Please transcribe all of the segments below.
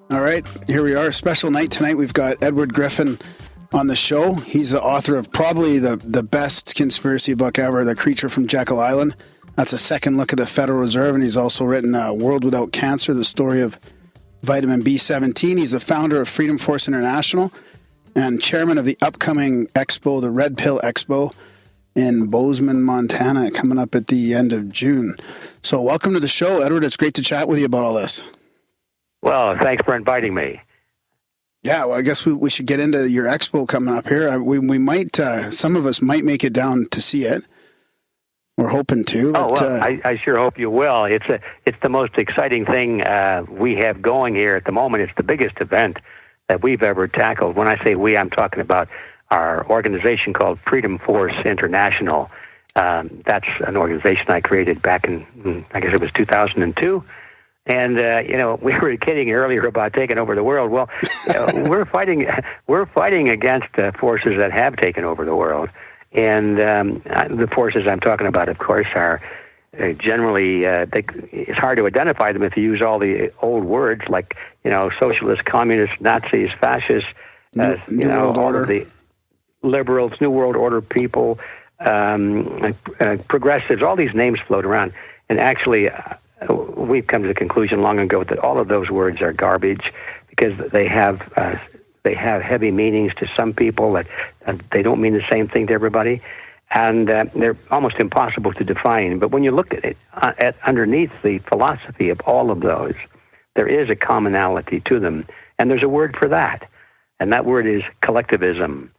All right, here we are. Special night tonight. We've got Edward Griffin on the show. He's the author of probably the best conspiracy book ever, The Creature from Jekyll Island. That's a second look at the Federal Reserve, and he's also written World Without Cancer, the story of vitamin B17. He's the founder of Freedom Force International and chairman of the upcoming expo, the Red Pill Expo, in Bozeman, Montana, coming up at the end of June. So welcome to the show, Edward. It's great to chat with you about all this. Well, thanks for inviting me. Yeah, well, I guess we should get into your expo coming up here. We might, some of us might make it down to see it. We're hoping to. But, I sure hope you will. It's the most exciting thing we have going here at the moment. It's the biggest event that we've ever tackled. When I say we, I'm talking about our organization called Freedom Force International. That's an organization I created back in, I guess it was 2002. And we were kidding earlier about taking over the world. Well, we're fighting against forces that have taken over the world, and the forces I'm talking about, of course, are generally. It's hard to identify them if you use all the old words like socialists, communists, Nazis, fascists, New World Order, the liberals, New World Order people, progressives. All these names float around, and actually. We've come to the conclusion long ago that all of those words are garbage because they have heavy meanings to some people that they don't mean the same thing to everybody, and they're almost impossible to define. But when you look at it, underneath the philosophy of all of those, there is a commonality to them, and there's a word for that, and that word is collectivism.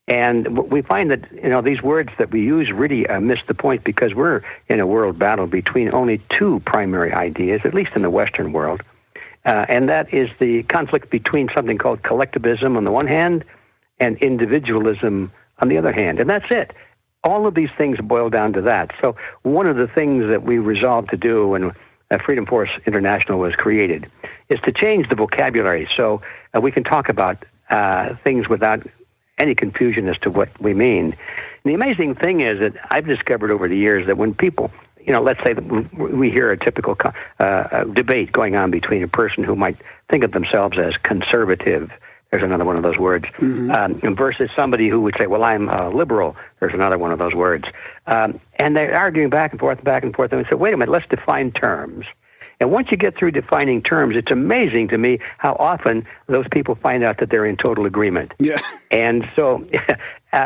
And we find that these words that we use really miss the point because we're in a world battle between only two primary ideas, at least in the Western world, and that is the conflict between something called collectivism on the one hand and individualism on the other hand, and that's it. All of these things boil down to that. So one of the things that we resolved to do when Freedom Force International was created is to change the vocabulary so we can talk about things without any confusion as to what we mean. And the amazing thing is that I've discovered over the years that when people, let's say that we hear a typical debate going on between a person who might think of themselves as conservative, there's another one of those words, versus somebody who would say, well, I'm liberal, there's another one of those words. And they're arguing back and forth, and we say, wait a minute, let's define terms. And once you get through defining terms, it's amazing to me how often those people find out that they're in total agreement. Yeah. And so,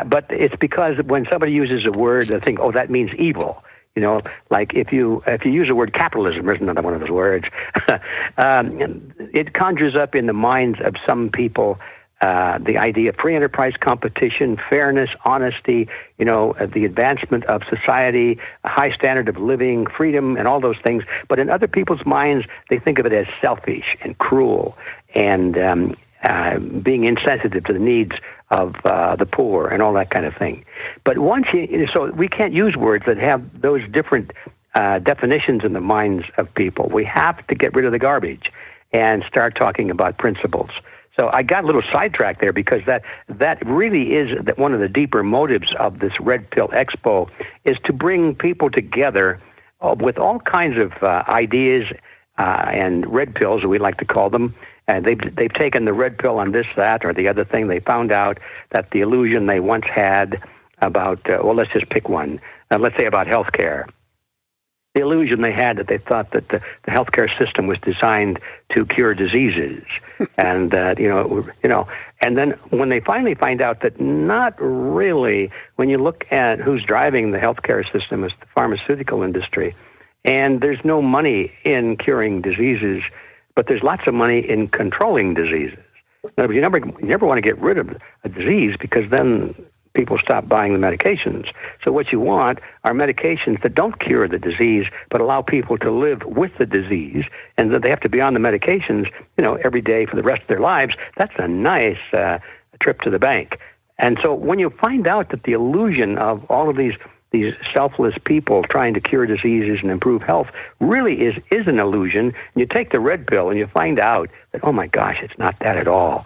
but it's because when somebody uses a word, they think, oh, that means evil. Like if you use the word capitalism, there's another one of those words. It conjures up in the minds of some people the idea of free enterprise competition, fairness, honesty, the advancement of society, a high standard of living, freedom, and all those things. But in other people's minds, they think of it as selfish and cruel and being insensitive to the needs of the poor and all that kind of thing. But so we can't use words that have those different definitions in the minds of people. We have to get rid of the garbage and start talking about principles. So I got a little sidetracked there because that really is one of the deeper motives of this Red Pill Expo is to bring people together with all kinds of ideas and red pills, as we like to call them. And they've taken the red pill on this, that, or the other thing. They found out that the illusion they once had about, let's just pick one. Let's say about healthcare. The illusion they had that they thought that the healthcare system was designed to cure diseases, and and then when they finally find out that not really, when you look at who's driving the healthcare system is the pharmaceutical industry, and there's no money in curing diseases, but there's lots of money in controlling diseases. Now, you never want to get rid of a disease because then people stop buying the medications. So what you want are medications that don't cure the disease, but allow people to live with the disease, and that they have to be on the medications, every day for the rest of their lives. That's a nice trip to the bank. And so when you find out that the illusion of all of these selfless people trying to cure diseases and improve health really is an illusion, and you take the red pill and you find out that, oh my gosh, it's not that at all.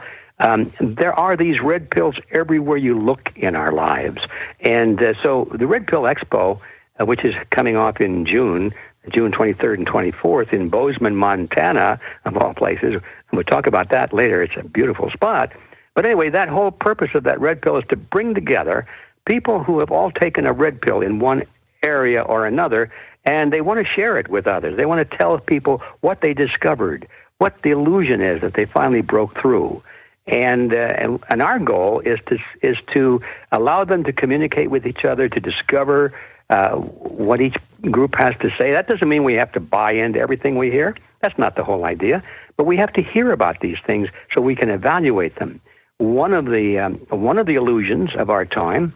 There are these red pills everywhere you look in our lives. And so the Red Pill Expo, which is coming off in June, June 23rd and 24th in Bozeman, Montana, of all places. And we'll talk about that later. It's a beautiful spot. But anyway, that whole purpose of that red pill is to bring together people who have all taken a red pill in one area or another, and they want to share it with others. They want to tell people what they discovered, what the illusion is that they finally broke through. And our goal is to allow them to communicate with each other, to discover what each group has to say. That doesn't mean we have to buy into everything we hear. That's not the whole idea. But we have to hear about these things so we can evaluate them. One of the illusions of our time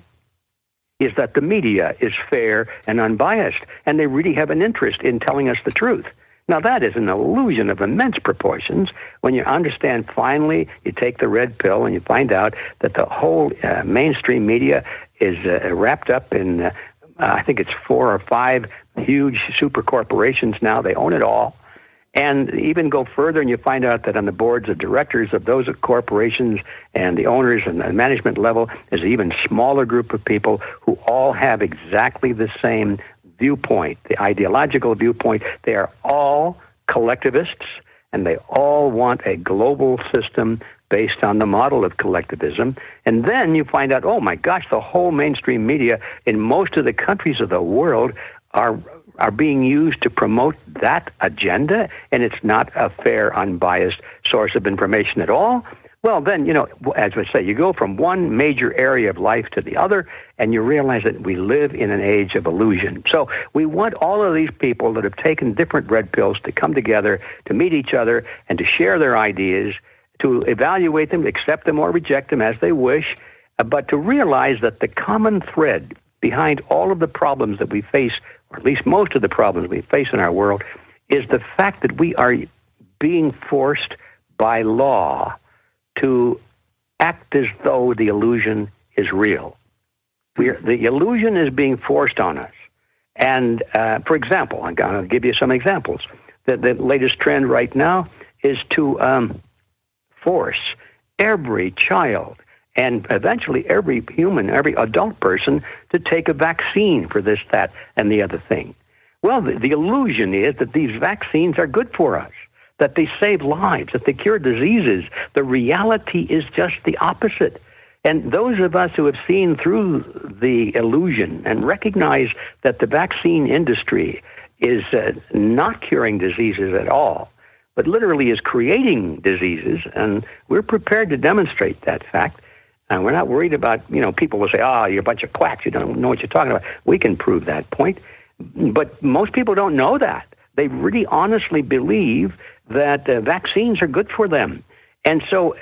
is that the media is fair and unbiased, and they really have an interest in telling us the truth. Now, that is an illusion of immense proportions. When you understand, finally, you take the red pill and you find out that the whole mainstream media is wrapped up in, I think it's 4 or 5 huge super corporations now. They own it all. And even go further and you find out that on the boards of directors of those corporations and the owners and the management level, there's an even smaller group of people who all have exactly the same viewpoint, the ideological viewpoint. They are all collectivists, and they all want a global system based on the model of collectivism. And then you find out, oh my gosh, the whole mainstream media in most of the countries of the world are being used to promote that agenda, and it's not a fair, unbiased source of information at all. Well, then, as I say, you go from one major area of life to the other, and you realize that we live in an age of illusion. So we want all of these people that have taken different red pills to come together, to meet each other, and to share their ideas, to evaluate them, accept them or reject them as they wish, but to realize that the common thread behind all of the problems that we face, or at least most of the problems we face in our world, is the fact that we are being forced by law to act as though the illusion is real. The illusion is being forced on us. And, for example, I'm going to give you some examples. The latest trend right now is to force every child and eventually every human, every adult person, to take a vaccine for this, that, and the other thing. Well, the illusion is that these vaccines are good for us, that they save lives, that they cure diseases. The reality is just the opposite. And those of us who have seen through the illusion and recognize that the vaccine industry is not curing diseases at all, but literally is creating diseases, and we're prepared to demonstrate that fact. And we're not worried about, people will say, you're a bunch of quacks, you don't know what you're talking about. We can prove that point. But most people don't know that. They really honestly believe that vaccines are good for them. And so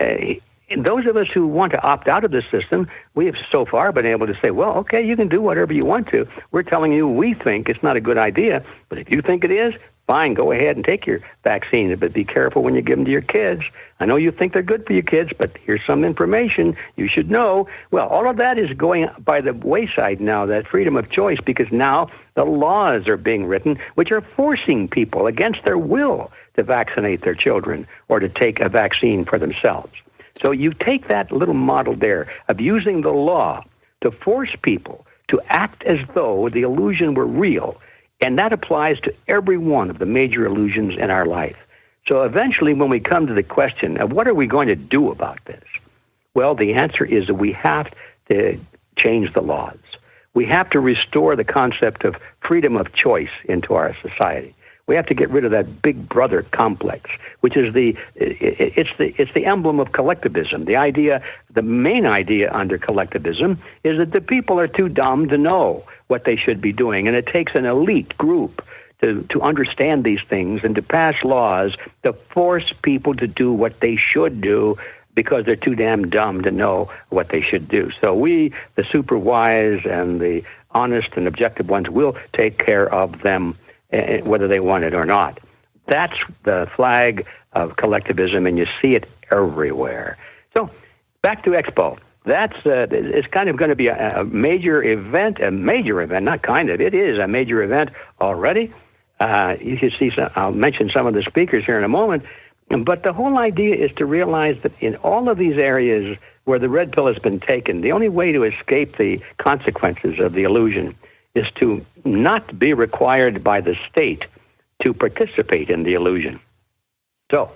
those of us who want to opt out of the system, we have so far been able to say, well, okay, you can do whatever you want to. We're telling you we think it's not a good idea, but if you think it is, fine, go ahead and take your vaccine, but be careful when you give them to your kids. I know you think they're good for your kids, but here's some information you should know. Well, all of that is going by the wayside now, that freedom of choice, because now the laws are being written which are forcing people against their will to vaccinate their children or to take a vaccine for themselves. So you take that little model there of using the law to force people to act as though the illusion were real, and that applies to every one of the major illusions in our life. So eventually, when we come to the question of what are we going to do about this, well, the answer is that we have to change the laws. We have to restore the concept of freedom of choice into our society. We have to get rid of that big brother complex, which is the emblem of collectivism. The main idea under collectivism is that the people are too dumb to know what they should be doing, and it takes an elite group to understand these things and to pass laws to force people to do what they should do because they're too damn dumb to know what they should do. So we, the super wise and the honest and objective ones, will take care of them whether they want it or not. That's the flag of collectivism, and you see it everywhere. So back to Expo. It's kind of going to be a major event, not kind of, it is a major event already. You can see, I'll mention some of the speakers here in a moment, but the whole idea is to realize that in all of these areas where the red pill has been taken, the only way to escape the consequences of the illusion is to not be required by the state to participate in the illusion. So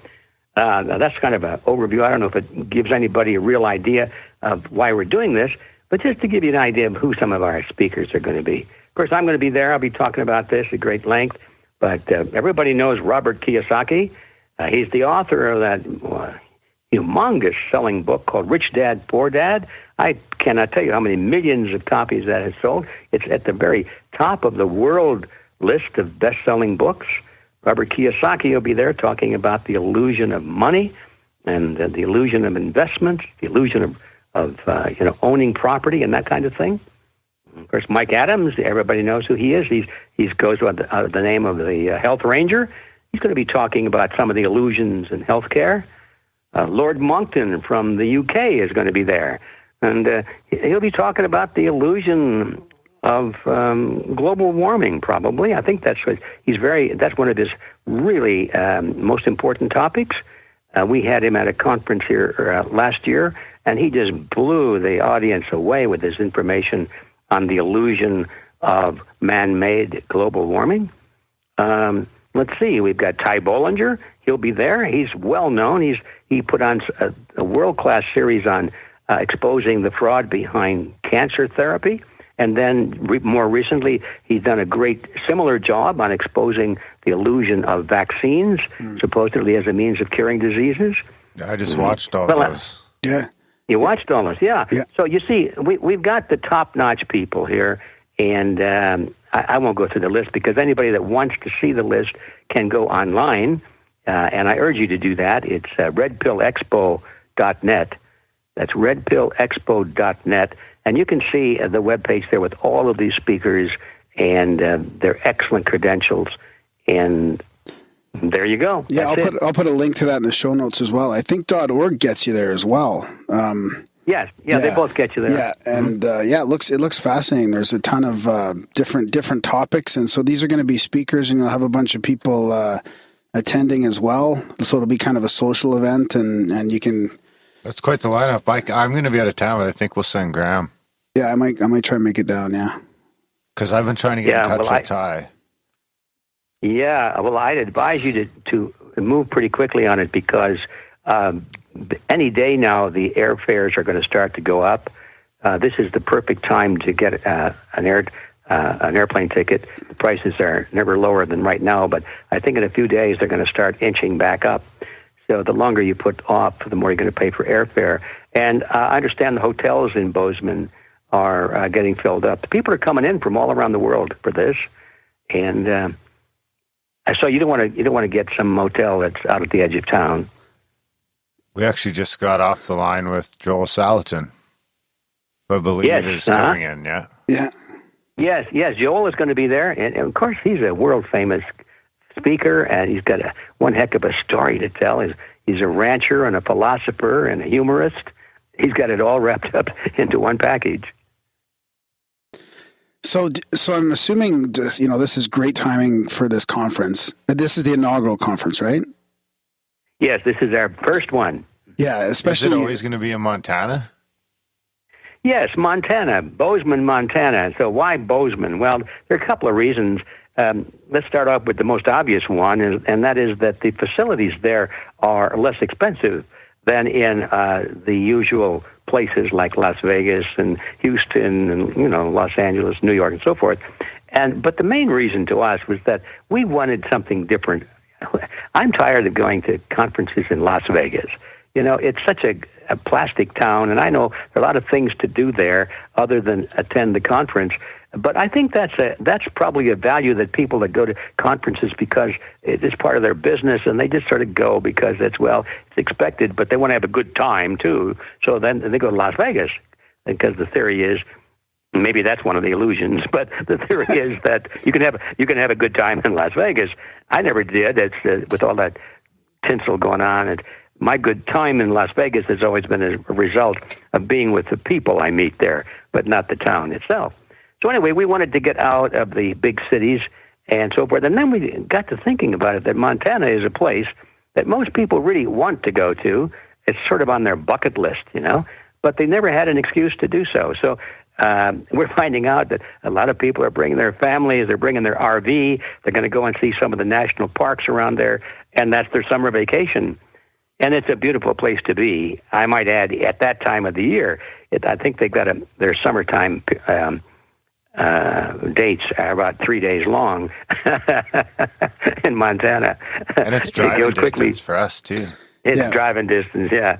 that's kind of an overview. I don't know if it gives anybody a real idea of why we're doing this, but just to give you an idea of who some of our speakers are going to be. Of course, I'm going to be there. I'll be talking about this at great length, but everybody knows Robert Kiyosaki. He's the author of that humongous selling book called Rich Dad, Poor Dad. I cannot tell you how many millions of copies that has sold. It's at the very top of the world list of best-selling books. Robert Kiyosaki will be there talking about the illusion of money and the illusion of investment, the illusion of owning property and that kind of thing. Of course, Mike Adams, everybody knows who he is. He goes by the name of the Health Ranger. He's going to be talking about some of the illusions in healthcare. Lord Monckton from the UK is going to be there. And he'll be talking about the illusion of global warming, probably. I think that's one of his really most important topics. We had him at a conference here last year, and he just blew the audience away with his information on the illusion of man-made global warming. Let's see, we've got Ty Bollinger. He'll be there. He's well known. He put on a world-class series on exposing the fraud behind cancer therapy. And then more recently, he's done a great similar job on exposing the illusion of vaccines, supposedly as a means of curing diseases. I just watched all those. Yeah. You watched all those, yeah. So you see, we've got the top-notch people here, and I won't go through the list because anybody that wants to see the list can go online, and I urge you to do that. It's redpillexpo.net. That's redpillexpo.net. And you can see the webpage there with all of these speakers and their excellent credentials. And there you go. Yeah, I'll put a link to that in the show notes as well. I think .org gets you there as well. Yes, they both get you there. Yeah, and it looks fascinating. There's a ton of different topics, and so these are going to be speakers, and you'll have a bunch of people attending as well. So it'll be kind of a social event, and you can. That's quite the lineup. I'm going to be out of town, but I think we'll send Graham. Yeah, I might try and make it down. Yeah, because I've been trying to get in touch with Ty. Yeah, well, I'd advise you to move pretty quickly on it because any day now the airfares are going to start to go up. This is the perfect time to get an airplane ticket. The prices are never lower than right now, but I think in a few days they're going to start inching back up. So the longer you put off, the more you're going to pay for airfare. And I understand the hotels in Bozeman are getting filled up. The people are coming in from all around the world for this, and so you don't want to get some motel that's out at the edge of town. We actually just got off the line with Joel Salatin, who I believe is coming in. Yeah. Yes. Joel is going to be there, and of course he's a world famous speaker, and he's got one heck of a story to tell. He's a rancher and a philosopher and a humorist. He's got it all wrapped up into one package. So I'm assuming this is great timing for this conference. This is the inaugural conference, right? Yes, this is our first one. Yeah, especially. Is it always going to be in Montana? Yes, Montana, Bozeman, Montana. So why Bozeman? Well, there are a couple of reasons. Let's start off with the most obvious one, and that is that the facilities there are less expensive than in the usual places like Las Vegas and Houston and Los Angeles, New York, and so forth. But the main reason to us was that we wanted something different. I'm tired of going to conferences in Las Vegas. It's such a plastic town, and I know there are a lot of things to do there other than attend the conference. But I think that's probably a value that people that go to conferences because it's part of their business, and they just sort of go because it's expected, but they want to have a good time too. So then they go to Las Vegas because the theory is, maybe that's one of the illusions, but the theory is that you can have a good time in Las Vegas. I never did. It's with all that tinsel going on. And my good time in Las Vegas has always been a result of being with the people I meet there, but not the town itself. So anyway, we wanted to get out of the big cities and so forth. And then we got to thinking about it, that Montana is a place that most people really want to go to. It's sort of on their bucket list, but they never had an excuse to do so. So we're finding out that a lot of people are bringing their families, they're bringing their RV, they're going to go and see some of the national parks around there, and that's their summer vacation. And it's a beautiful place to be. I might add, at that time of the year, I think they've got their summertime dates are about 3 days long in Montana. And it's driving distance for us, too. It's driving distance, yeah.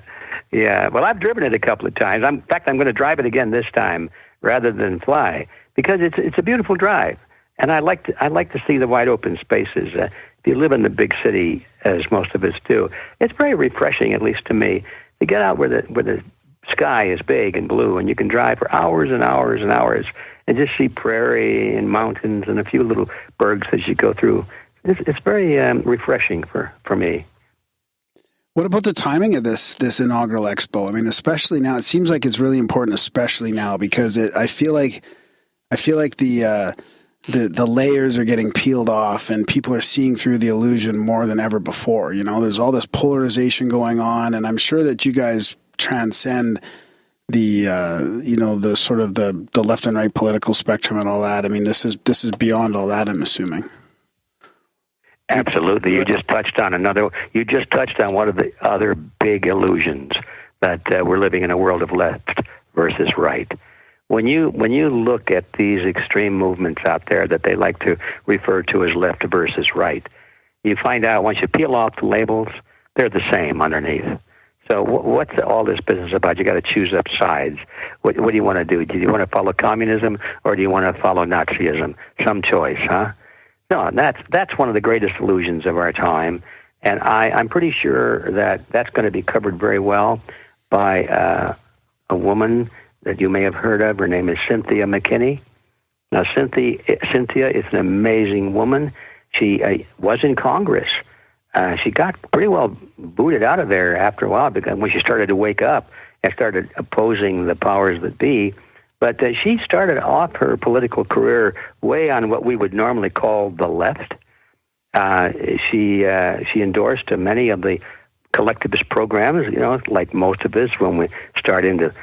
Yeah, well, I've driven it a couple of times. In fact, I'm going to drive it again this time rather than fly, because it's a beautiful drive. And I like to see the wide open spaces. If you live in the big city, as most of us do, it's very refreshing, at least to me, to get out where the sky is big and blue, and you can drive for hours and hours and hours and just see prairie and mountains and a few little bergs as you go through. It's very refreshing for me. What about the timing of this inaugural expo? I mean, especially now, it seems like it's really important, especially now, because I feel like the layers are getting peeled off, and people are seeing through the illusion more than ever before. You know, there's all this polarization going on, and I'm sure that you guys transcend the the sort of the left and right political spectrum and all that. I mean, this is beyond all that, I'm assuming. Absolutely. You just touched on one of the other big illusions, that we're living in a world of left versus right. When you look at these extreme movements out there that they like to refer to as left versus right, you find out once you peel off the labels, they're the same underneath. So what's all this business about? You got to choose up sides. What do you want to do? Do you want to follow communism, or do you want to follow Nazism? Some choice, huh? No, that's one of the greatest illusions of our time, and I'm pretty sure that's going to be covered very well by a woman that you may have heard of. Her name is Cynthia McKinney. Now, Cynthia is an amazing woman. She was in Congress. She got pretty well booted out of there after a while, because when she started to wake up and started opposing the powers that be. But she started off her political career way on what we would normally call the left. She endorsed many of the collectivist programs, like most of us. When we start into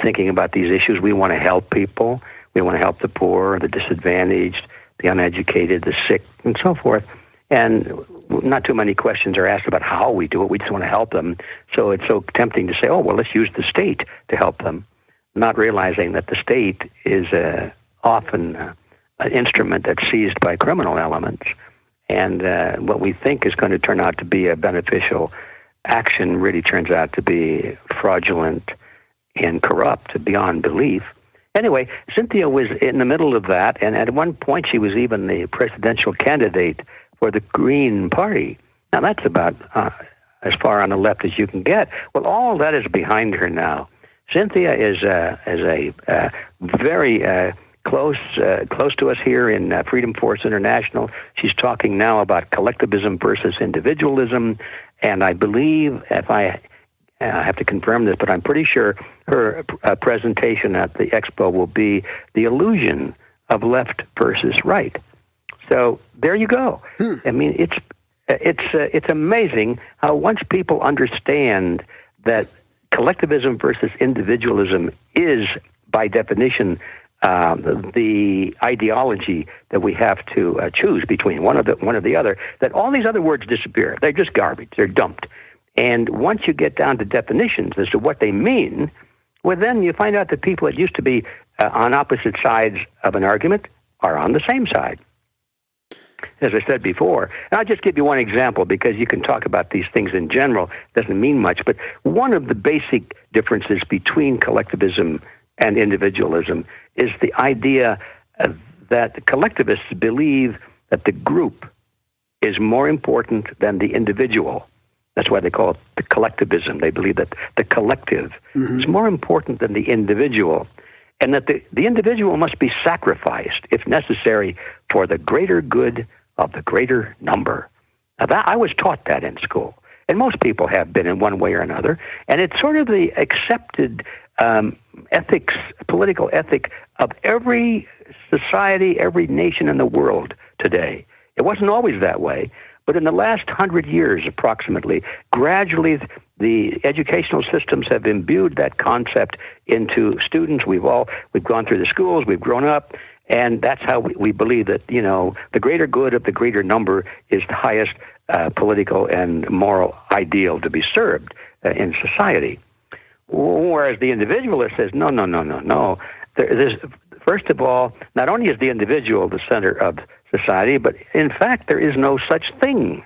thinking about these issues, we want to help people. We want to help the poor, the disadvantaged, the uneducated, the sick, and so forth. And not too many questions are asked about how we do it. We just want to help them. So it's so tempting to say, oh, well, let's use the state to help them, not realizing that the state is often an instrument that's seized by criminal elements. And what we think is going to turn out to be a beneficial action really turns out to be fraudulent and corrupt beyond belief. Anyway, Cynthia was in the middle of that, and at one point she was even the presidential candidate for the Green Party. Now, that's about as far on the left as you can get. Well, all that is behind her now. Cynthia is a very close to us here in Freedom Force International. She's talking now about collectivism versus individualism, and I believe, if I have to confirm this, but I'm pretty sure her presentation at the expo will be the illusion of left versus right. So there you go. I mean, it's amazing how once people understand that collectivism versus individualism is, by definition, the ideology that we have to choose between one or the other, that all these other words disappear. They're just garbage. They're dumped. And once you get down to definitions as to what they mean, well, then you find out that people that used to be on opposite sides of an argument are on the same side. As I said before, and I'll just give you one example, because you can talk about these things in general. It doesn't mean much, but one of the basic differences between collectivism and individualism is the idea that the collectivists believe that the group is more important than the individual. That's why they call it the collectivism. They believe that the collective is more important than the individual, and that the individual must be sacrificed, if necessary, for the greater good of the greater number. Now, I was taught that in school, and most people have been in one way or another, and it's sort of the accepted ethics, political ethic of every society, every nation in the world today. It wasn't always that way, but in the last 100 years, approximately, gradually the educational systems have imbued that concept into students. We've gone through the schools, we've grown up, and that's how we believe that, the greater good of the greater number is the highest political and moral ideal to be served in society. Whereas the individualist says, no. First of all, not only is the individual the center of society, but in fact, there is no such thing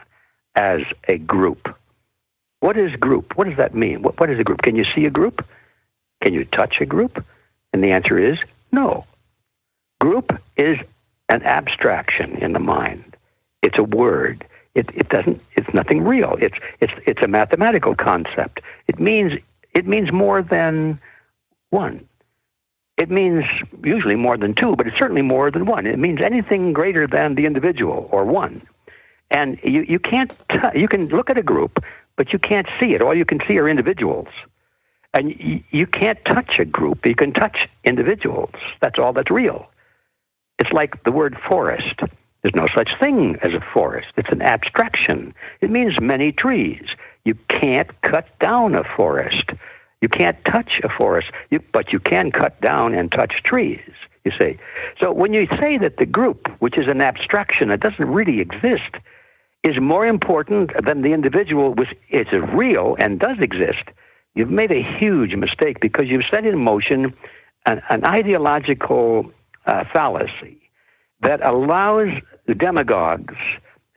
as a group. What is group? What does that mean? What is a group? Can you see a group? Can you touch a group? And the answer is no. Group is an abstraction in the mind. It's a word. It's nothing real. It's a mathematical concept. It means more than one. It means usually more than two, but it's certainly more than one. It means anything greater than the individual or one. And you can't you can look at a group, but you can't see it. All you can see are individuals. And you can't touch a group. You can touch individuals. That's all that's real. It's like the word forest. There's no such thing as a forest. It's an abstraction. It means many trees. You can't cut down a forest. You can't touch a forest, but you can cut down and touch trees, you see. So when you say that the group, which is an abstraction that doesn't really exist, is more important than the individual, which is real and does exist, you've made a huge mistake, because you've set in motion an ideological fallacy that allows demagogues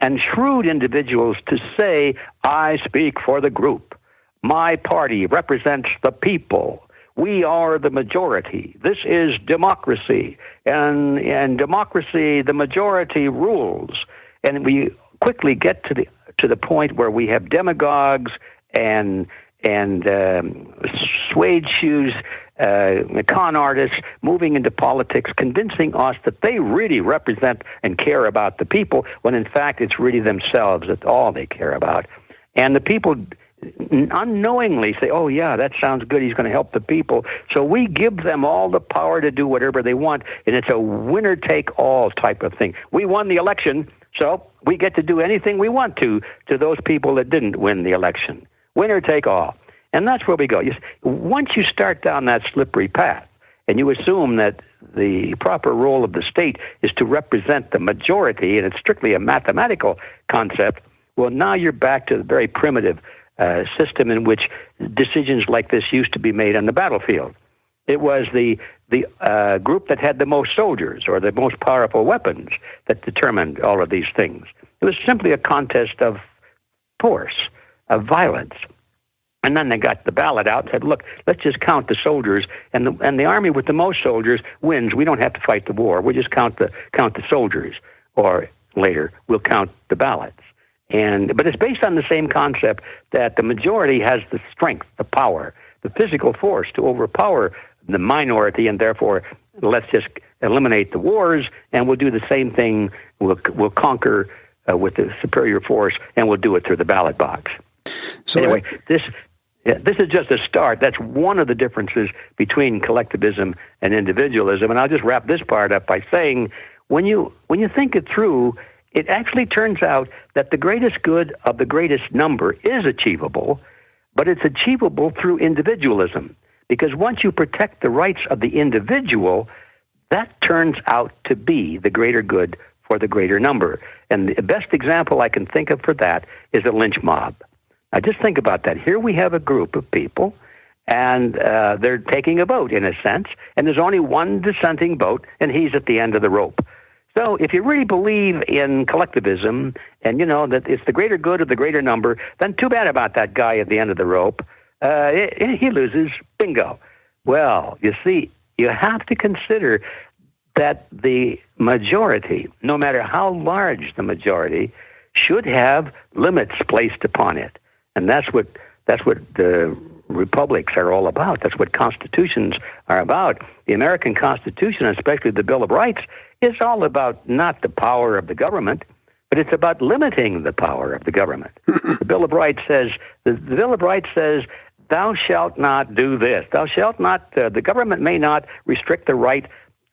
and shrewd individuals to say, I speak for the group. My party represents the people. We are the majority. This is democracy. And democracy, the majority rules. And we quickly get to the point where we have demagogues and suede shoes, con artists moving into politics, convincing us that they really represent and care about the people, when in fact it's really themselves. That's all they care about. And the people unknowingly say, oh yeah, that sounds good, he's going to help the people. So we give them all the power to do whatever they want, and it's a winner-take-all type of thing. We won the election, so we get to do anything we want to those people that didn't win the election. Winner take all. And that's where we go. Once you start down that slippery path, and you assume that the proper role of the state is to represent the majority, and it's strictly a mathematical concept, well, now you're back to the very primitive system in which decisions like this used to be made on the battlefield. It was the group that had the most soldiers or the most powerful weapons that determined all of these things. It was simply a contest of force, of violence. And then they got the ballot out and said, look, let's just count the soldiers, and the army with the most soldiers wins. We don't have to fight the war. We'll just count the soldiers, or later we'll count the ballots. But it's based on the same concept that the majority has the strength, the power, the physical force to overpower the minority, and therefore let's just eliminate the wars, and we'll do the same thing. We'll conquer with the superior force, and we'll do it through the ballot box. So anyway, this is just a start. That's one of the differences between collectivism and individualism. And I'll just wrap this part up by saying, when you think it through, it actually turns out that the greatest good of the greatest number is achievable, but it's achievable through individualism. Because once you protect the rights of the individual, that turns out to be the greater good for the greater number. And the best example I can think of for that is a lynch mob. Now just think about that. Here we have a group of people, and they're taking a vote in a sense, and there's only one dissenting vote, and he's at the end of the rope. So if you really believe in collectivism, and you know that it's the greater good of the greater number, then too bad about that guy at the end of the rope. He loses. Bingo. Well, you see, you have to consider that the majority, no matter how large the majority, should have limits placed upon it. And that's what the republics are all about. That's what constitutions are about. The American Constitution, especially the Bill of Rights, is all about not the power of the government, but it's about limiting the power of the government. The Bill of Rights says, thou shalt not do this. Thou shalt not, the government may not restrict the right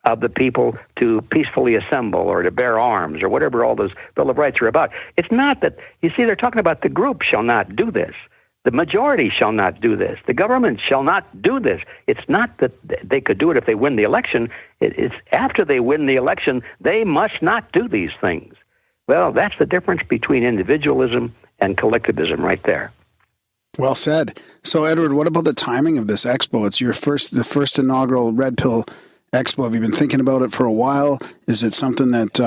of the people to peacefully assemble or to bear arms or whatever all those Bill of Rights are about. It's not that, you see, they're talking about the group shall not do this. The majority shall not do this. The government shall not do this. It's not that they could do it if they win the election. It's after they win the election, they must not do these things. Well, that's the difference between individualism and collectivism right there. Well said. So, Edward, what about the timing of this expo? It's the first inaugural Red Pill Expo. Have you been thinking about it for a while? Is it something that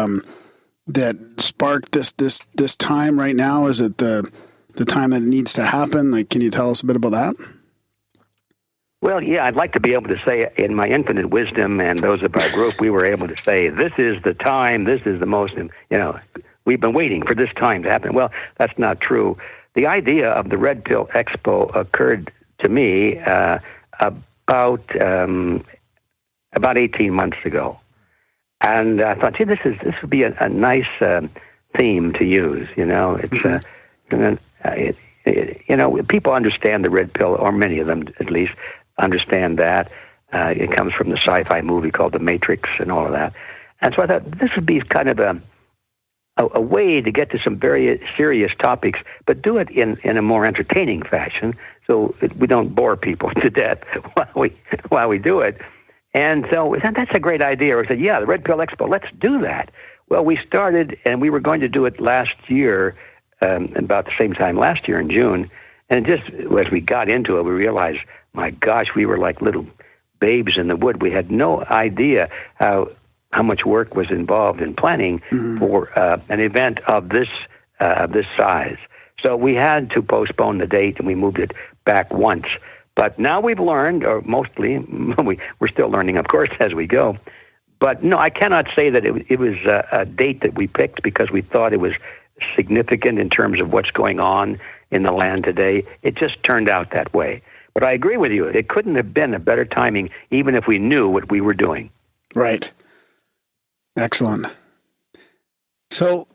that sparked this time right now? Is it the time that it needs to happen? Like, can you tell us a bit about that? Well, yeah, I'd like to be able to say in my infinite wisdom and those of our group, we were able to say, this is the time, this is the most, we've been waiting for this time to happen. Well, that's not true. The idea of the Red Pill Expo occurred to me about 18 months ago. And I thought, this would be a nice theme to use, It's people understand the red pill, or many of them at least understand that. It comes from the sci-fi movie called The Matrix and all of that. And so I thought this would be kind of a way to get to some very serious topics, but do it in a more entertaining fashion, so we don't bore people to death while we do it. And so that's a great idea. We said, the Red Pill Expo, let's do that. Well, we started, and we were going to do it last year, about the same time last year in June. And just as we got into it, we realized, my gosh, we were like little babes in the wood. We had no idea how much work was involved in planning for an event of this size. So we had to postpone the date, and we moved it back once. But now we've learned, or mostly, we're still learning, of course, as we go. But no, I cannot say that it was a date that we picked because we thought it was significant in terms of what's going on in the land today. It just turned out that way. But I agree with you. It couldn't have been a better timing, even if we knew what we were doing. Right. Excellent. So,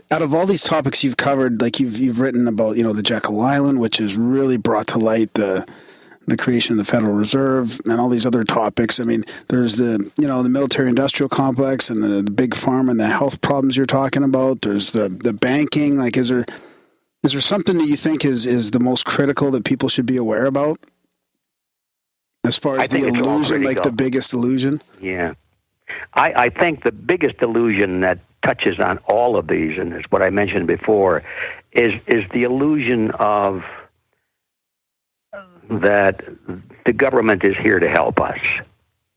out of all these topics you've covered, like you've written about, the Jekyll Island, which has really brought to light the creation of the Federal Reserve and all these other topics. I mean, there's the military-industrial complex and the big pharma and the health problems you're talking about. There's the banking. Like, is there something that you think is the most critical that people should be aware about? As far as the illusion, like the biggest illusion? Yeah. I think the biggest illusion that touches on all of these, and is what I mentioned before, is the illusion of that the government is here to help us.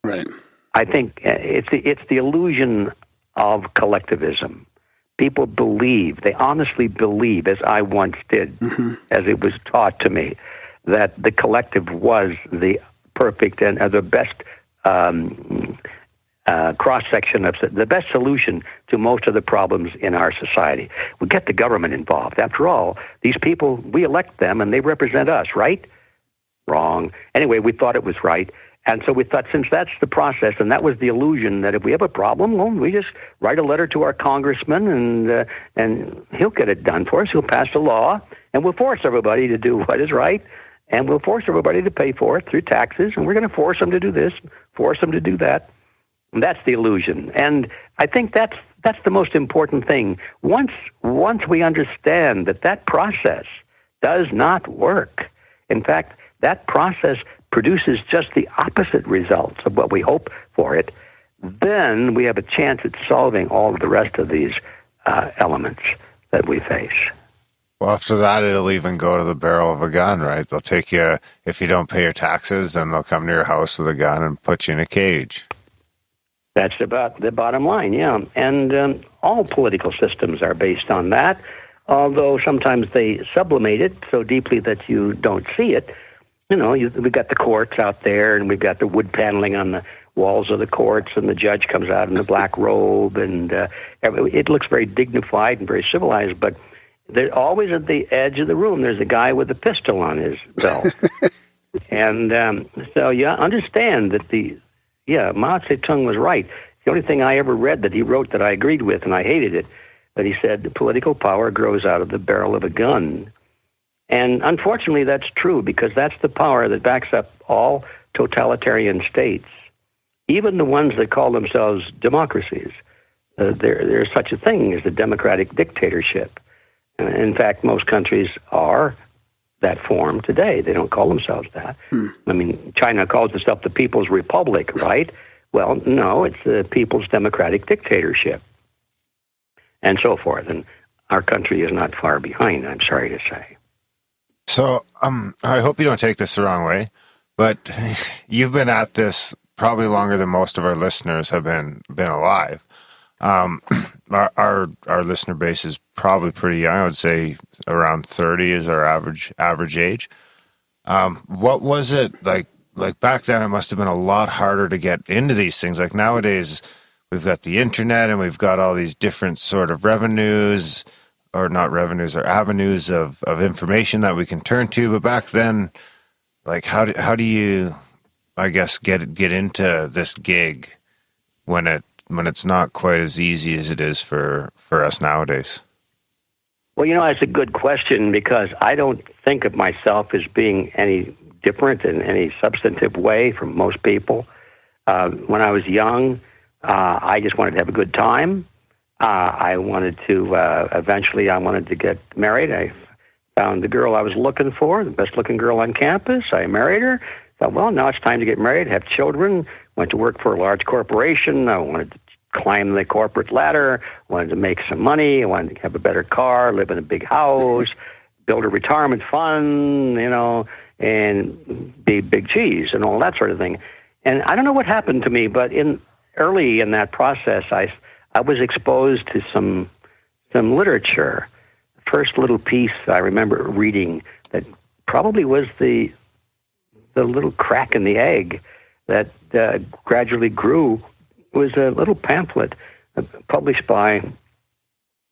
Right. I think it's the illusion of collectivism. People believe, they honestly believe, as I once did, as it was taught to me, that the collective was the perfect and the best cross-section of the best solution to most of the problems in our society. We get the government involved. After all, these people, we elect them and they represent us, right? Wrong. Anyway, we thought it was right. And so we thought, since that's the process, and that was the illusion, that if we have a problem, well, we just write a letter to our congressman, and he'll get it done for us. He'll pass a law, and we'll force everybody to do what is right, and we'll force everybody to pay for it through taxes, and we're going to force them to do this, force them to do that. And that's the illusion. And I think that's the most important thing. Once we understand that process does not work, in fact, that process produces just the opposite results of what we hope for it, then we have a chance at solving all of the rest of these elements that we face. Well, after that, it'll even go to the barrel of a gun, right? They'll take you, if you don't pay your taxes, and they'll come to your house with a gun and put you in a cage. That's about the bottom line, yeah. And all political systems are based on that, although sometimes they sublimate it so deeply that you don't see it. We've got the courts out there, and we've got the wood paneling on the walls of the courts, and the judge comes out in the black robe, and it looks very dignified and very civilized, but they're always at the edge of the room. There's a guy with a pistol on his belt. And so you understand that Mao Zedong was right. The only thing I ever read that he wrote that I agreed with, and I hated it, but he said the political power grows out of the barrel of a gun. And unfortunately, that's true, because that's the power that backs up all totalitarian states, even the ones that call themselves democracies. There's such a thing as a democratic dictatorship. In fact, most countries are that form today. They don't call themselves that. I mean, China calls itself the People's Republic, right? Well, no, it's the People's Democratic Dictatorship, and so forth. And our country is not far behind, I'm sorry to say. So I hope you don't take this the wrong way, but you've been at this probably longer than most of our listeners have been alive. Our listener base is probably pretty young. I would say around 30 is our average age. What was it like back then? It must have been a lot harder to get into these things. Like nowadays, we've got the internet and we've got all these different sort of avenues of information that we can turn to. But back then, like how do you, I guess, get into this gig when it's not quite as easy as it is for us nowadays? Well, that's a good question, because I don't think of myself as being any different in any substantive way from most people. When I was young, I just wanted to have a good time. I wanted to, eventually I wanted to get married. I found the girl I was looking for, the best looking girl on campus. I married her. Thought, well, now it's time to get married, have children. Went to work for a large corporation. I wanted to climb the corporate ladder, wanted to make some money, I wanted to have a better car, live in a big house, build a retirement fund, and be big cheese and all that sort of thing. And I don't know what happened to me, but early in that process, I was exposed to some literature. The first little piece I remember reading that probably was the little crack in the egg that gradually grew was a little pamphlet published by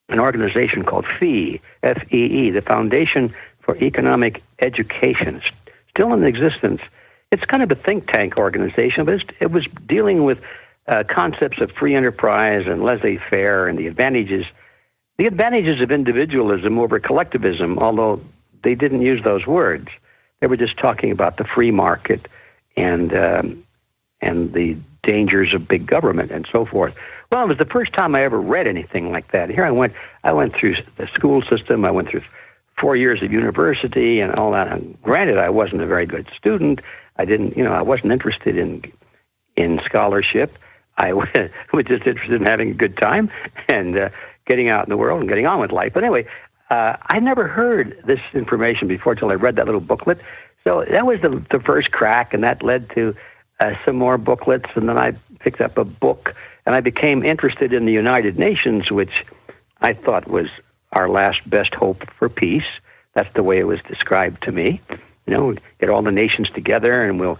an organization called FEE, F-E-E, the Foundation for Economic Education. It's still in existence. It's kind of a think tank organization, but it was dealing with concepts of free enterprise and laissez-faire and the advantages of individualism over collectivism, although they didn't use those words. They were just talking about the free market and the dangers of big government and so forth. Well, it was the first time I ever read anything like that. Here I went through the school system. I went through 4 years of university and all that. And granted, I wasn't a very good student. I wasn't interested in scholarship. I was just interested in having a good time and getting out in the world and getting on with life. But anyway, I never heard this information before until I read that little booklet. So that was the first crack, and that led to some more booklets, and then I picked up a book, and I became interested in the United Nations, which I thought was our last best hope for peace. That's the way it was described to me. Get all the nations together, and we'll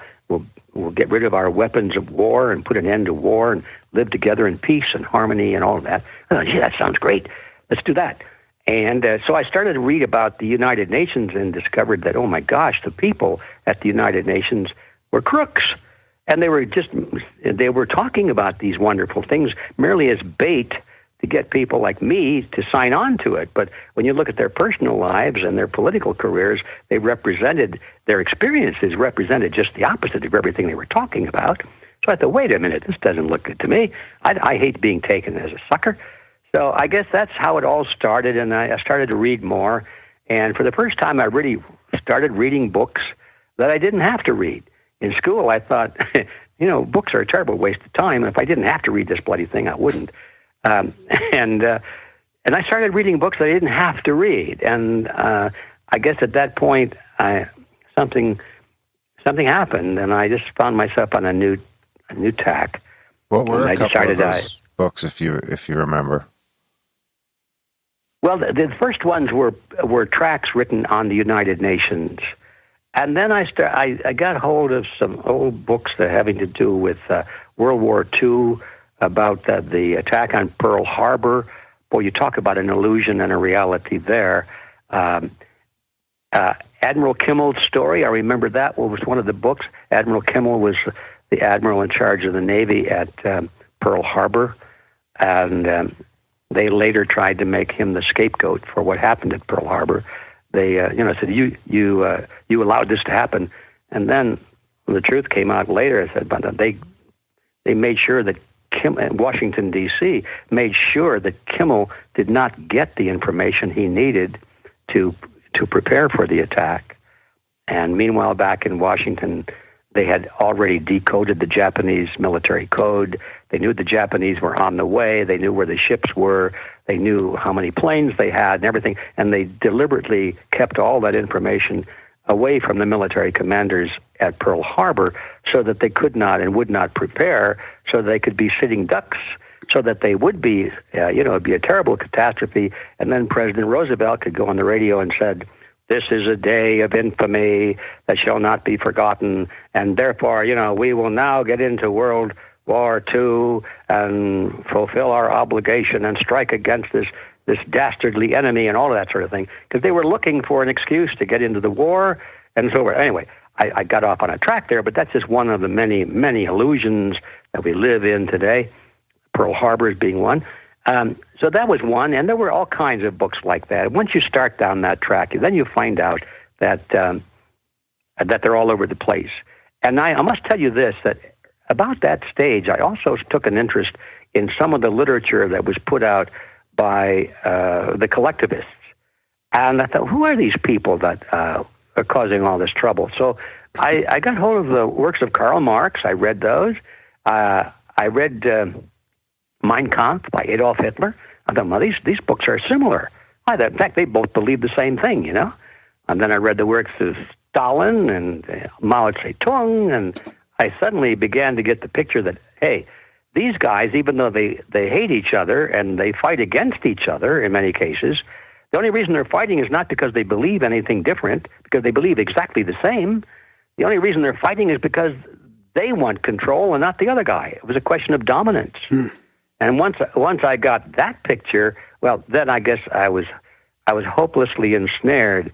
get rid of our weapons of war and put an end to war and live together in peace and harmony and all of that. I thought, that sounds great. Let's do that. And so I started to read about the United Nations and discovered that, oh my gosh, the people at the United Nations were crooks. And they were talking about these wonderful things merely as bait to get people like me to sign on to it. But when you look at their personal lives and their political careers, their experiences represented just the opposite of everything they were talking about. So I thought, wait a minute, this doesn't look good to me. I hate being taken as a sucker. So I guess that's how it all started, and I started to read more. And for the first time, I really started reading books that I didn't have to read. In school, I thought, books are a terrible waste of time. If I didn't have to read this bloody thing, I wouldn't. And I started reading books that I didn't have to read. And I guess at that point, something happened, and I just found myself on a new tack. What were a couple of those books, if you remember? Well, the first ones were tracts written on the United Nations. And then I got hold of some old books that having to do with World War II, about the attack on Pearl Harbor. Boy, you talk about an illusion and a reality there. Admiral Kimmel's story, I remember that was one of the books. Admiral Kimmel was the admiral in charge of the Navy at Pearl Harbor, and they later tried to make him the scapegoat for what happened at Pearl Harbor. They, said you allowed this to happen, and then when the truth came out later, I said, but they made sure that Washington D.C. made sure that Kimmel did not get the information he needed to prepare for the attack. And meanwhile, back in Washington, they had already decoded the Japanese military code. They knew the Japanese were on the way. They knew where the ships were. They knew how many planes they had and everything. And they deliberately kept all that information away from the military commanders at Pearl Harbor so that they could not and would not prepare, so they could be sitting ducks, so that they would be, it'd be a terrible catastrophe. And then President Roosevelt could go on the radio and said, "This is a day of infamy that shall not be forgotten, and therefore, we will now get into World War II and fulfill our obligation and strike against this dastardly enemy," and all of that sort of thing, because they were looking for an excuse to get into the war and so forth. Anyway, I got off on a track there, but that's just one of the many, many illusions that we live in today. Pearl Harbor is being one. So that was one, and there were all kinds of books like that. Once you start down that track, then you find out that they're all over the place. And I must tell you this, that about that stage, I also took an interest in some of the literature that was put out by the collectivists. And I thought, who are these people that are causing all this trouble? So I got hold of the works of Karl Marx. I read those. I read Mein Kampf by Adolf Hitler. I thought, well, these books are similar. In fact, they both believe the same thing, And then I read the works of Stalin and Mao Zedong, and I suddenly began to get the picture that, hey, these guys, even though they hate each other and they fight against each other in many cases, the only reason they're fighting is not because they believe anything different, because they believe exactly the same. The only reason they're fighting is because they want control and not the other guy. It was a question of dominance. And once I got that picture, well, then I guess I was hopelessly ensnared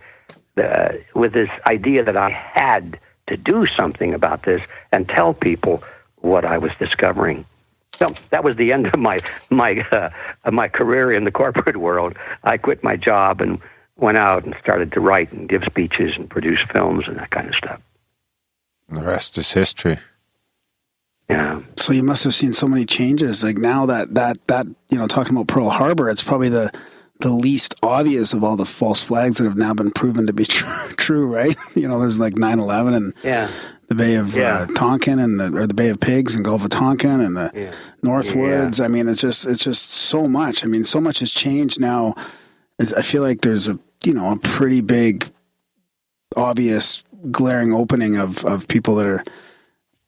with this idea that I had to do something about this and tell people what I was discovering. So that was the end of my career in the corporate world. I quit my job and went out and started to write and give speeches and produce films and that kind of stuff. And the rest is history. Yeah. So you must have seen so many changes. Like now that talking about Pearl Harbor, it's probably the least obvious of all the false flags that have now been proven to be true, right? There's like 9/11 and the Bay of Tonkin and the Bay of Pigs and Gulf of Tonkin and the Northwoods. Yeah. I mean, it's just so much. I mean, so much has changed now. I feel like there's a pretty big, obvious, glaring opening of people that are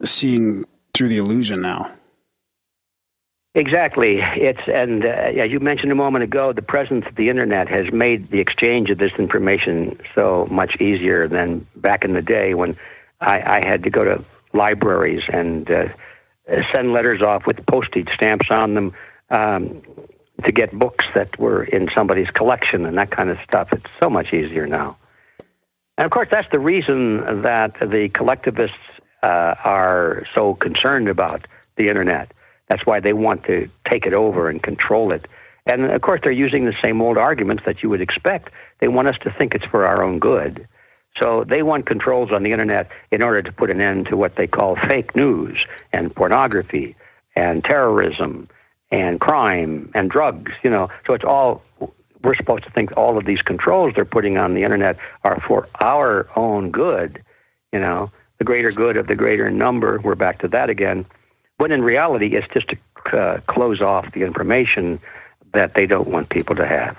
seeing through the illusion now. Exactly. As you mentioned a moment ago, the presence of the internet has made the exchange of this information so much easier than back in the day when I had to go to libraries and send letters off with postage stamps on them to get books that were in somebody's collection and that kind of stuff. It's so much easier now. And of course, that's the reason that the collectivists are so concerned about the internet. That's why they want to take it over and control it. And of course, they're using the same old arguments that you would expect. They want us to think it's for our own good. So they want controls on the internet in order to put an end to what they call fake news and pornography and terrorism and crime and drugs, So it's all, we're supposed to think all of these controls they're putting on the internet are for our own good, the greater good of the greater number. We're back to that again. When in reality, it's just to close off the information that they don't want people to have.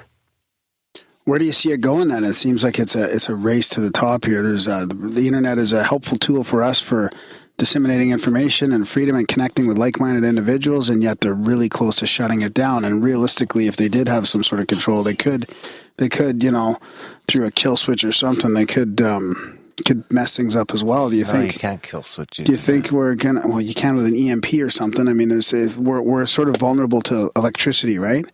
Where do you see it going then? It seems like it's a race to the top here. There's the internet is a helpful tool for us for disseminating information and freedom and connecting with like-minded individuals, and yet they're really close to shutting it down. And realistically, if they did have some sort of control, they could, through a kill switch or something, they could mess things up as well. Do you think? You can't kill switch it. Do you think we're gonna? Well, you can with an EMP or something. I mean, we're sort of vulnerable to electricity, right?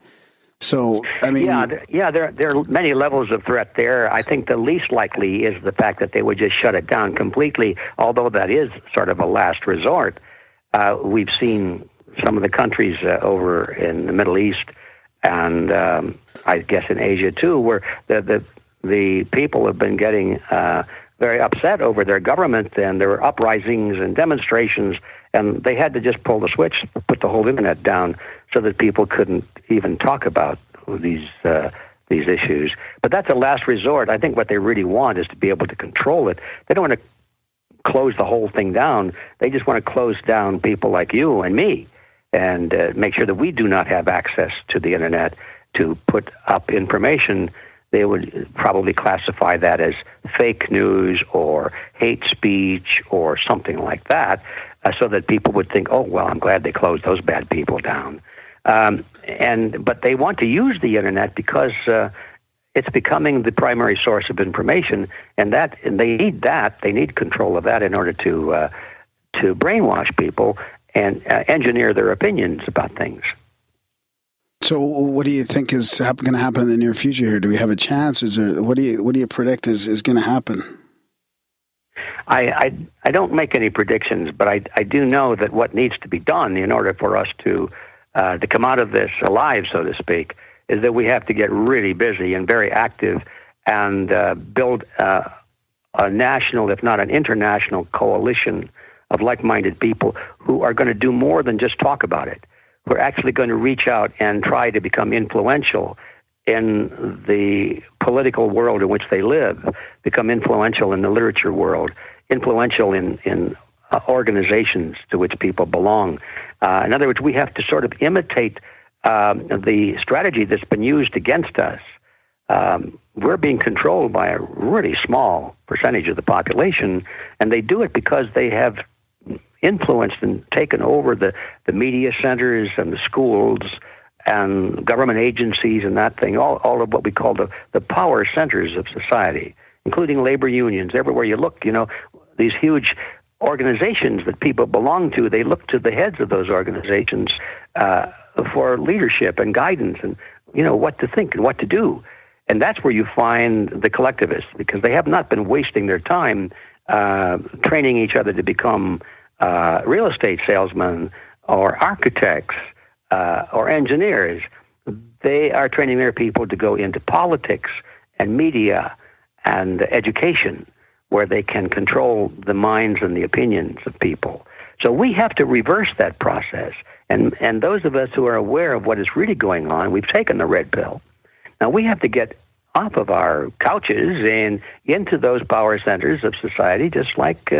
So, I mean, there are many levels of threat there. I think the least likely is the fact that they would just shut it down completely, although that is sort of a last resort. We've seen some of the countries over in the Middle East and I guess in Asia too, where the people have been getting very upset over their government, and there were uprisings and demonstrations, and they had to just pull the switch, put the whole internet down, so that people couldn't even talk about these these issues. But that's a last resort. I think what they really want is to be able to control it. They don't want to close the whole thing down. They just want to close down people like you and me and make sure that we do not have access to the internet to put up information. They would probably classify that as fake news or hate speech or something like that, so that people would think, oh, well, I'm glad they closed those bad people down. But they want to use the internet because it's becoming the primary source of information, and they need that. They need control of that in order to brainwash people and engineer their opinions about things. So, what do you think is going to happen in the near future here? Do we have a chance? What do you predict is going to happen? I don't make any predictions, but I do know that what needs to be done in order for us to come out of this alive, so to speak, is that we have to get really busy and very active and build a national, if not an international, coalition of like-minded people who are going to do more than just talk about it. We're actually going to reach out and try to become influential in the political world in which they live, become influential in the literature world, influential in organizations to which people belong. In other words, we have to sort of imitate the strategy that's been used against us. We're being controlled by a really small percentage of the population, and they do it because they have influenced and taken over the media centers and the schools and government agencies and that thing, all of what we call the power centers of society, including labor unions. Everywhere you look, these huge organizations that people belong to, they look to the heads of those organizations for leadership and guidance and, what to think and what to do. And that's where you find the collectivists, because they have not been wasting their time training each other to become real estate salesmen or architects or engineers. They are training their people to go into politics and media and education, where they can control the minds and the opinions of people. So we have to reverse that process. And those of us who are aware of what is really going on, we've taken the red pill. Now we have to get off of our couches and into those power centers of society, just like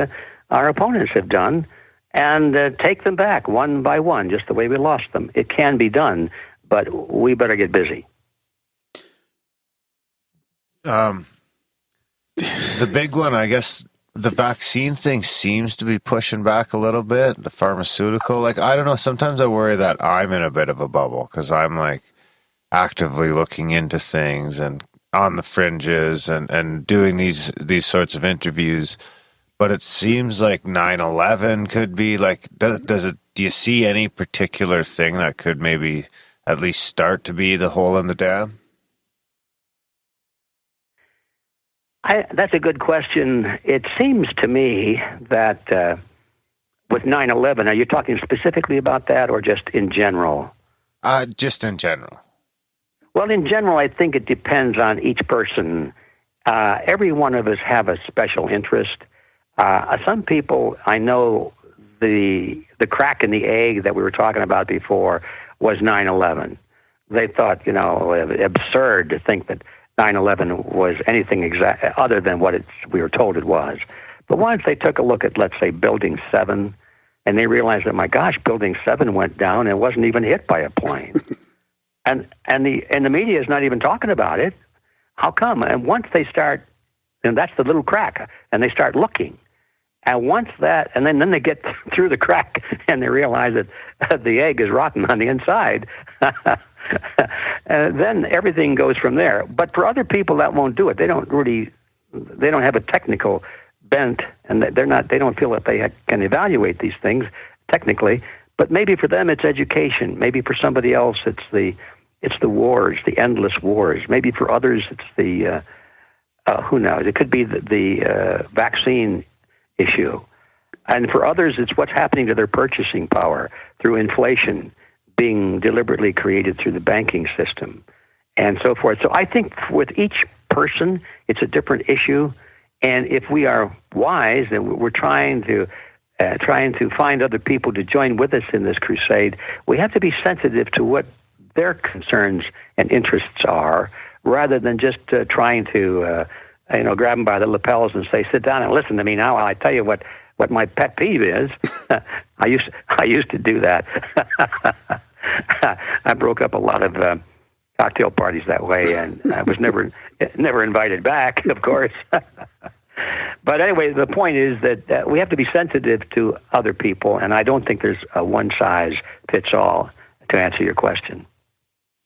our opponents have done, and take them back one by one, just the way we lost them. It can be done, but we better get busy. The big one, I guess, the vaccine thing seems to be pushing back a little bit, the pharmaceutical. I don't know, sometimes I worry that I'm in a bit of a bubble because I'm actively looking into things and on the fringes and doing these sorts of interviews. But it seems like 9/11 could be do you see any particular thing that could maybe at least start to be the hole in the dam? That's a good question. It seems to me that with 9/11, are you talking specifically about that or just in general? Just in general. Well, in general, I think it depends on each person. Every one of us have a special interest. Some people, I know the crack in the egg that we were talking about before was 9/11. They thought, absurd to think that 9/11 was anything other than what we were told it was. But once they took a look at, let's say, Building 7, and they realized that, my gosh, Building 7 went down and wasn't even hit by a plane. and the media is not even talking about it. How come? And once they start, and that's the little crack, and they start looking. And once that, and then they get through the crack and they realize that the egg is rotten on the inside, then everything goes from there. But for other people, that won't do it. They don't have a technical bent, and they don't feel that they can evaluate these things technically. But maybe for them, it's education. Maybe for somebody else, it's the wars, the endless wars. Maybe for others, it's the who knows? It could be the vaccine issue. And for others, it's what's happening to their purchasing power through inflation being deliberately created through the banking system and so forth. So I think with each person, it's a different issue. And if we are wise and we're trying to find other people to join with us in this crusade, we have to be sensitive to what their concerns and interests are, rather than just trying to, grab them by the lapels and say, "Sit down and listen to me now while I tell you what my pet peeve is." I used to do that. I broke up a lot of cocktail parties that way, and I was never invited back, of course. But anyway, the point is that we have to be sensitive to other people, and I don't think there's a one-size-fits-all to answer your question.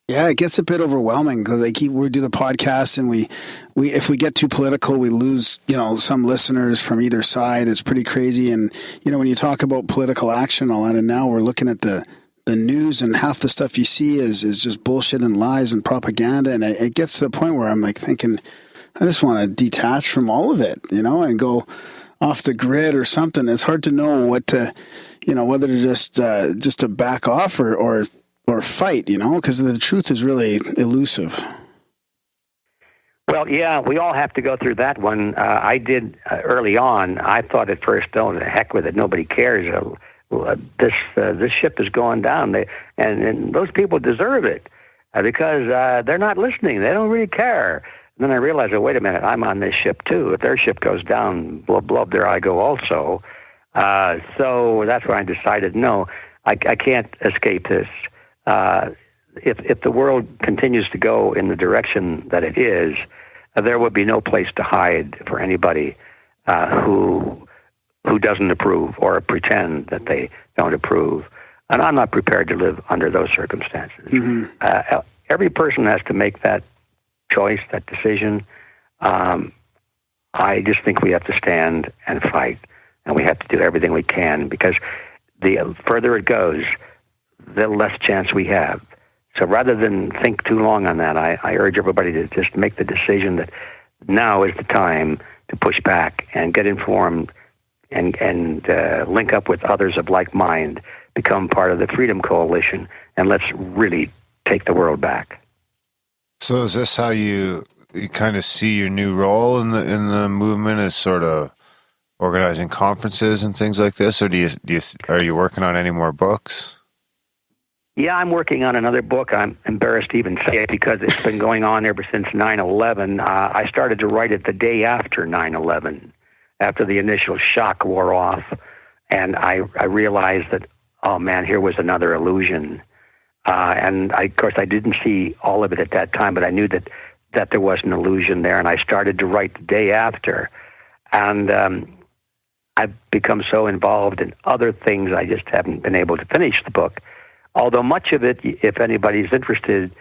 Yeah, it gets a bit overwhelming because we do the podcast, and we if we get too political, we lose some listeners from either side. It's pretty crazy, and when you talk about political action, all that, and now we're looking at the news, and half the stuff you see is just bullshit and lies and propaganda, and it gets to the point where I'm like thinking, I just want to detach from all of it, and go off the grid or something. It's hard to know what to, whether to just to back off or fight, because the truth is really elusive. Well, yeah, we all have to go through that one. I did early on. I thought at first, "Oh, the heck with it. Nobody cares. This ship is going down." And those people deserve it because they're not listening. They don't really care. And then I realized, wait a minute, I'm on this ship too. If their ship goes down, blub, blub, there I go also. So that's when I decided, no, I can't escape this. If the world continues to go in the direction that it is, there would be no place to hide for anybody who doesn't approve or pretend that they don't approve. And I'm not prepared to live under those circumstances. Mm-hmm. Every person has to make that choice, that decision. I just think we have to stand and fight, and we have to do everything we can, because the further it goes, the less chance we have. So rather than think too long on that, I urge everybody to just make the decision that now is the time to push back and get informed and link up with others of like mind, become part of the Freedom Coalition, and let's really take the world back. So is this how you kind of see your new role in the movement, as sort of organizing conferences and things like this, or are you working on any more books? Yeah, I'm working on another book. I'm embarrassed to even say it because it's been going on ever since 9/11. I started to write it the day after 9/11, after the initial shock wore off, and I realized that, oh man, here was another illusion. And of course, I didn't see all of it at that time, but I knew that there was an illusion there, and I started to write the day after. And I've become so involved in other things, I just haven't been able to finish the book. Although much of it, if anybody's interested,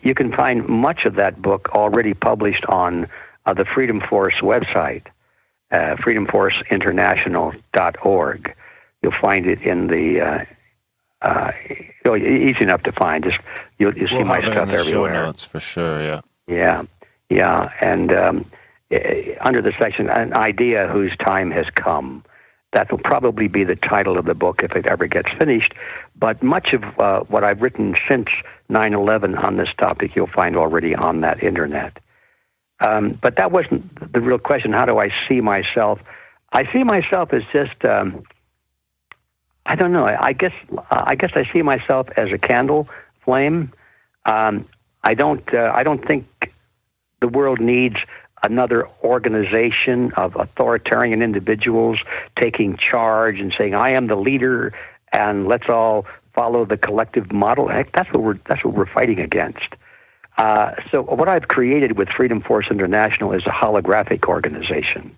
you can find much of that book already published on the Freedom Force website, freedomforceinternational.org. You'll find it in the easy enough to find. Just you'll see my stuff everywhere. Show notes for sure. Yeah, and under the section, an idea whose time has come. That will probably be the title of the book if it ever gets finished. But much of what I've written since 9/11 on this topic, you'll find already on that internet. But that wasn't the real question. How do I see myself? I see myself as just, I don't know. I guess I see myself as a candle flame. I don't think the world needs another organization of authoritarian individuals taking charge and saying, "I am the leader, and let's all follow the collective model." Heck, that's what we're fighting against. So what I've created with Freedom Force International is a holographic organization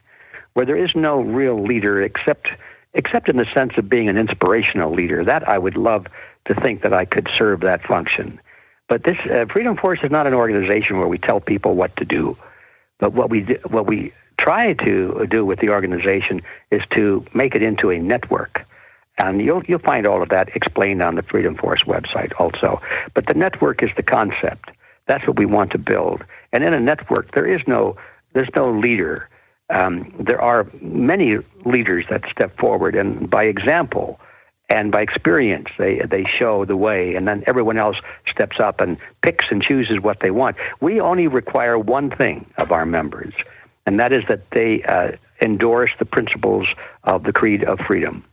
where there is no real leader except in the sense of being an inspirational leader. That I would love to think that I could serve that function. But this Freedom Force is not an organization where we tell people what to do. But what we try to do with the organization is to make it into a network. And you'll find all of that explained on the Freedom Force website also. But the network is the concept. That's what we want to build. And in a network, there's no leader. There are many leaders that step forward, and by example and by experience, they show the way, and then everyone else steps up and picks and chooses what they want. We only require one thing of our members, and that is that they endorse the principles of the Creed of Freedom.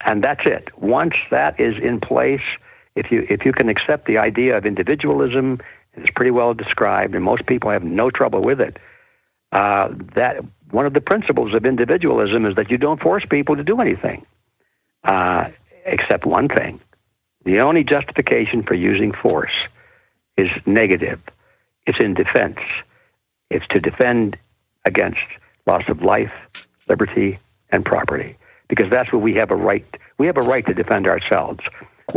And that's it. Once that is in place, if you can accept the idea of individualism It's pretty well described, and most people have no trouble with it. That one of the principles of individualism is that you don't force people to do anything, except one thing. The only justification for using force is negative. It's in defense. It's to defend against loss of life, liberty, and property, because that's what we have a right. We have a right to defend ourselves.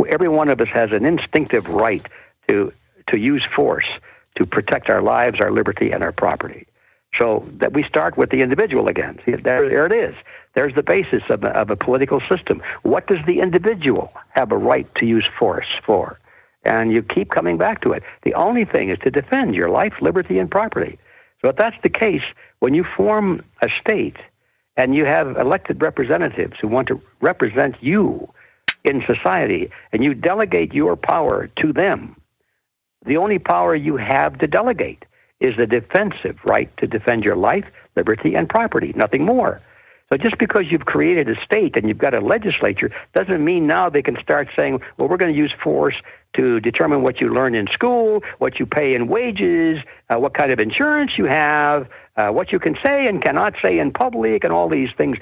Every one of us has an instinctive right to use force to protect our lives, our liberty, and our property. So that we start with the individual again. See, there it is. There's the basis of a political system. What does the individual have a right to use force for? And you keep coming back to it. The only thing is to defend your life, liberty, and property. So if that's the case, when you form a state and you have elected representatives who want to represent you in society, and you delegate your power to them, the only power you have to delegate is the defensive right to defend your life, liberty, and property, nothing more. So just because you've created a state and you've got a legislature doesn't mean now they can start saying, well, we're going to use force to determine what you learn in school, what you pay in wages, what kind of insurance you have, what you can say and cannot say in public, and all these things.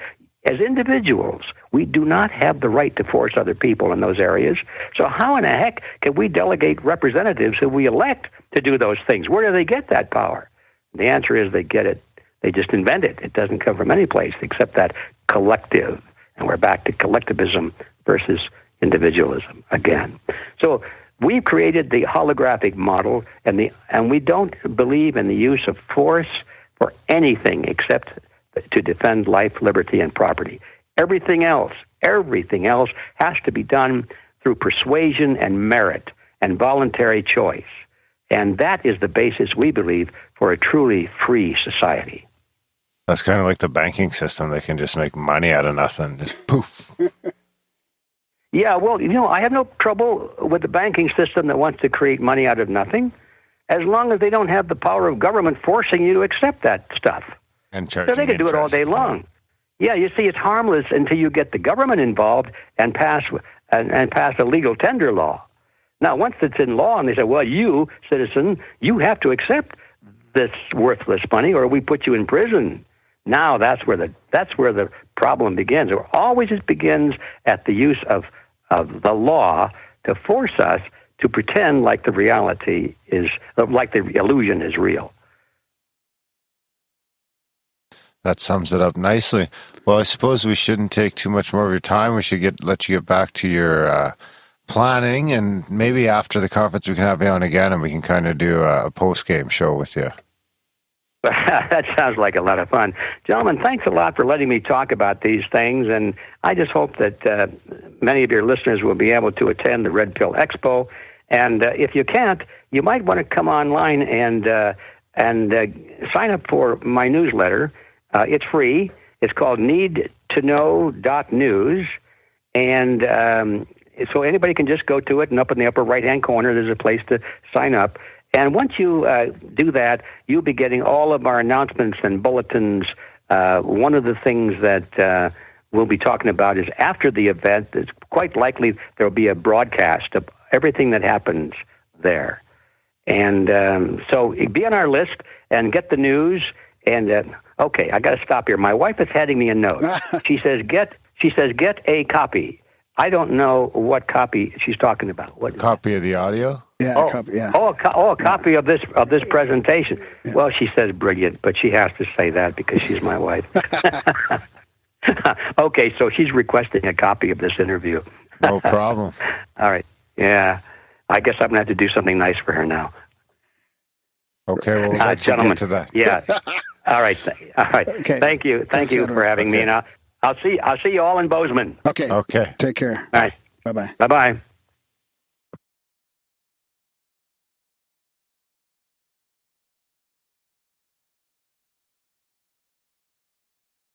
As individuals, we do not have the right to force other people in those areas. So how in the heck can we delegate representatives who we elect to do those things? Where do they get that power? The answer is they get it. They just invent it. It doesn't come from any place except that collective. And we're back to collectivism versus individualism again. So we've created the holographic model, and we don't believe in the use of force for anything except to defend life, liberty, and property. Everything else has to be done through persuasion and merit and voluntary choice. And that is the basis, we believe, for a truly free society. That's kind of like the banking system. They can just make money out of nothing. Just poof. Yeah, well, I have no trouble with the banking system that wants to create money out of nothing, as long as they don't have the power of government forcing you to accept that stuff. And so they can do it all day long. Yeah, you see, it's harmless until you get the government involved and pass a legal tender law. Now, once it's in law and they say, well, you, citizen, you have to accept this worthless money or we put you in prison. Now that's where the problem begins. Or always it begins at the use of the law to force us to pretend like the reality is, like the illusion is real. That sums it up nicely. Well, I suppose we shouldn't take too much more of your time. We should let you get back to your planning, and maybe after the conference we can have you on again and we can kind of do a post-game show with you. That sounds like a lot of fun. Gentlemen, thanks a lot for letting me talk about these things, and I just hope that many of your listeners will be able to attend the Red Pill Expo. And if you can't, you might want to come online and sign up for my newsletter. It's free. It's called needtoknow.news. And so anybody can just go to it, and up in the upper right-hand corner, there's a place to sign up. And once you do that, you'll be getting all of our announcements and bulletins. One of the things that we'll be talking about is after the event, it's quite likely there will be a broadcast of everything that happens there. And so be on our list and get the news. And okay, I got to stop here. My wife is handing me a note. She says get a copy. I don't know what copy she's talking about. What copy of the audio? Yeah, a copy. Yeah. A copy of this presentation. Yeah. Well, she says brilliant, but she has to say that because she's my wife. Okay, so she's requesting a copy of this interview. No problem. All right. Yeah, I guess I'm going to have to do something nice for her now. Okay, well, let's get to that. Yeah. All right. Okay. Thank you. Thank you for having me. And I'll see you all in Bozeman. Okay. Take care. All right. Bye-bye. Bye-bye.